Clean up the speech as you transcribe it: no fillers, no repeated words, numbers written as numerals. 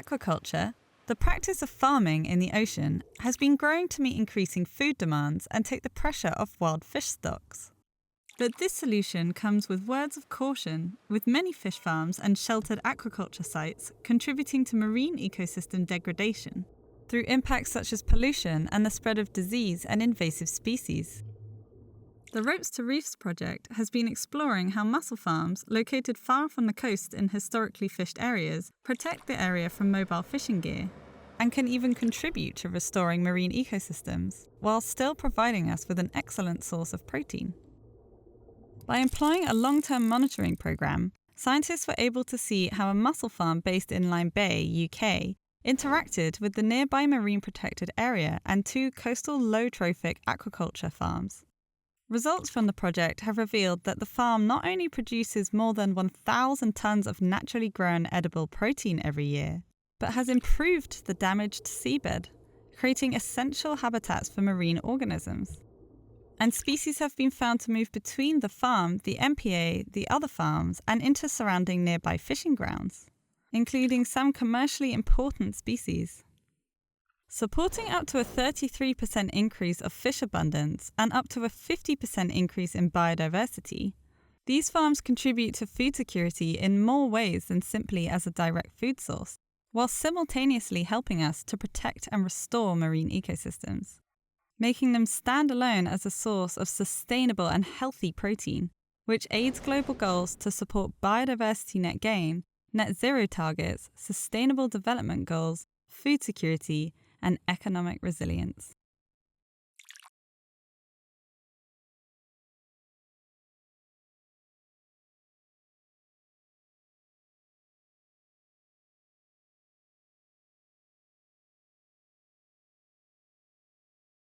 aquaculture, the practice of farming in the ocean has been growing to meet increasing food demands and take the pressure off wild fish stocks. But this solution comes with words of caution, with many fish farms and sheltered aquaculture sites contributing to marine ecosystem degradation through impacts such as pollution and the spread of disease and invasive species. The Ropes to Reefs project has been exploring how mussel farms located far from the coast in historically fished areas protect the area from mobile fishing gear and can even contribute to restoring marine ecosystems while still providing us with an excellent source of protein. By employing a long-term monitoring program, scientists were able to see how a mussel farm based in Lyme Bay, UK, interacted with the nearby marine protected area and 2 coastal low-trophic aquaculture farms. Results from the project have revealed that the farm not only produces more than 1,000 tons of naturally grown edible protein every year, but has improved the damaged seabed, creating essential habitats for marine organisms. And species have been found to move between the farm, the MPA, the other farms, and into surrounding nearby fishing grounds, including some commercially important species. Supporting up to a 33% increase of fish abundance and up to a 50% increase in biodiversity, these farms contribute to food security in more ways than simply as a direct food source, while simultaneously helping us to protect and restore marine ecosystems, making them stand alone as a source of sustainable and healthy protein, which aids global goals to support biodiversity net gain, net zero targets, sustainable development goals, food security, and economic resilience.